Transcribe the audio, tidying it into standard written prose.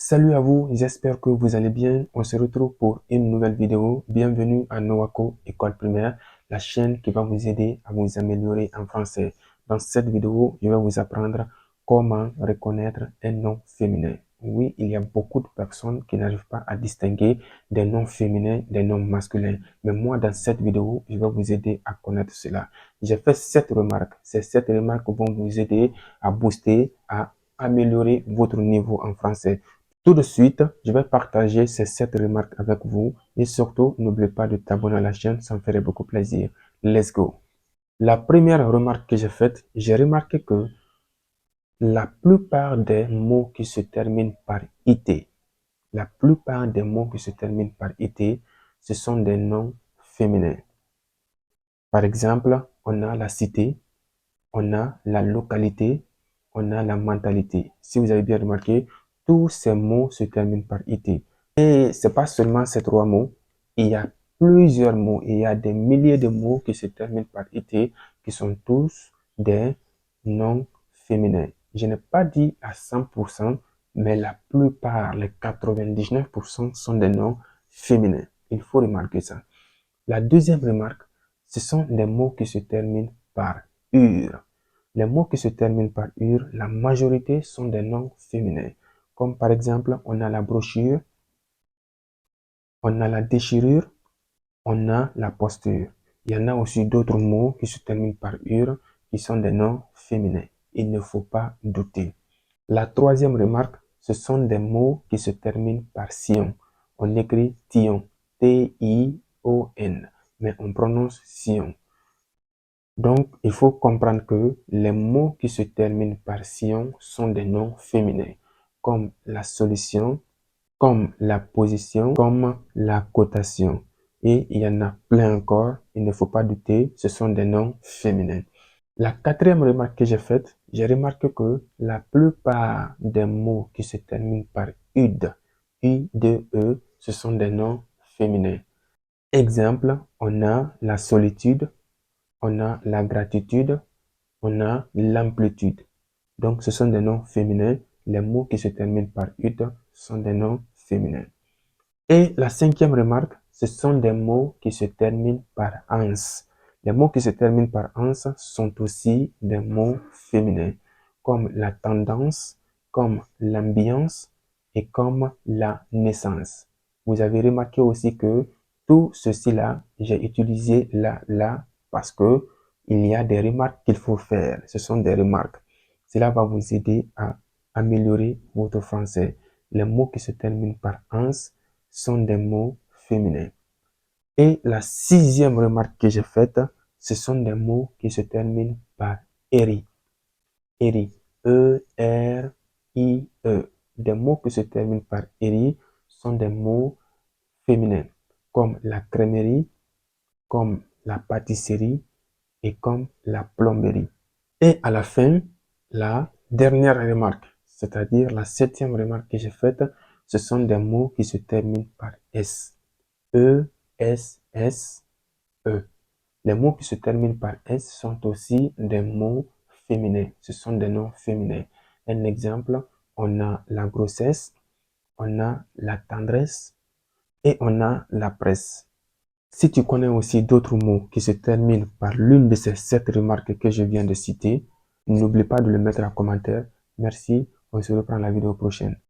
Salut à vous, j'espère que vous allez bien. On se retrouve pour une nouvelle vidéo. Bienvenue à Nowako École Primaire, la chaîne qui va vous aider à vous améliorer en français. Dans cette vidéo, je vais vous apprendre comment reconnaître un nom féminin. Oui, il y a beaucoup de personnes qui n'arrivent pas à distinguer des noms féminins des noms masculins. Mais moi, dans cette vidéo, je vais vous aider à connaître cela. J'ai fait 7 remarques. Ces 7 remarques vont vous aider à booster, à améliorer votre niveau en français. Tout de suite, je vais partager ces 7 remarques avec vous et surtout, n'oubliez pas de t'abonner à la chaîne, ça me ferait beaucoup plaisir. Let's go! La première remarque que j'ai faite, j'ai remarqué que la plupart des mots qui se terminent par IT, la plupart des mots qui se terminent par IT, ce sont des noms féminins. Par exemple, on a la cité, on a la localité, on a la mentalité. Si vous avez bien remarqué, tous ces mots se terminent par IT. Et c'est pas seulement ces 3 mots, il y a plusieurs mots, il y a des milliers de mots qui se terminent par IT, qui sont tous des noms féminins. Je n'ai pas dit à 100%, mais la plupart, les 99% sont des noms féminins. Il faut remarquer ça. La deuxième remarque, ce sont des mots qui se terminent par ur. Les mots qui se terminent par ur, la majorité sont des noms féminins. Comme par exemple, on a la brochure, on a la déchirure, on a la posture. Il y en a aussi d'autres mots qui se terminent par ur, qui sont des noms féminins. Il ne faut pas douter. La troisième remarque, ce sont des mots qui se terminent par sion. On écrit tion, T-I-O-N, mais on prononce sion. Donc, il faut comprendre que les mots qui se terminent par sion sont des noms féminins, comme la solution, comme la position, comme la cotation. Et il y en a plein encore, il ne faut pas douter, ce sont des noms féminins. La quatrième remarque que j'ai faite, j'ai remarqué que la plupart des mots qui se terminent par UD, U-D-E, ce sont des noms féminins. Exemple, on a la solitude, on a la gratitude, on a l'amplitude. Donc, ce sont des noms féminins. Les mots qui se terminent par UD sont des noms féminins. Et la cinquième remarque, ce sont des mots qui se terminent par ans. Les mots qui se terminent par ans sont aussi des mots féminins, comme la tendance, comme l'ambiance et comme la naissance. Vous avez remarqué aussi que tout ceci-là, j'ai utilisé là parce que il y a des remarques qu'il faut faire. Ce sont des remarques. Cela va vous aider à améliorer votre français. Les mots qui se terminent par ans sont des mots féminins. Et la sixième remarque que j'ai faite, ce sont des mots qui se terminent par eri. Eri. E-R-I-E. Des mots qui se terminent par eri sont des mots féminins, comme la crèmerie, comme la pâtisserie et comme la plomberie. Et à la fin, la dernière remarque, c'est-à-dire la septième remarque que j'ai faite, ce sont des mots qui se terminent par S. E-S-S-E. Les mots qui se terminent par S sont aussi des mots féminins. Ce sont des noms féminins. Un exemple, on a la grossesse, on a la tendresse et on a la presse. Si tu connais aussi d'autres mots qui se terminent par l'une de ces 7 remarques que je viens de citer, n'oublie pas de le mettre en commentaire. Merci, on se reprend la vidéo prochaine.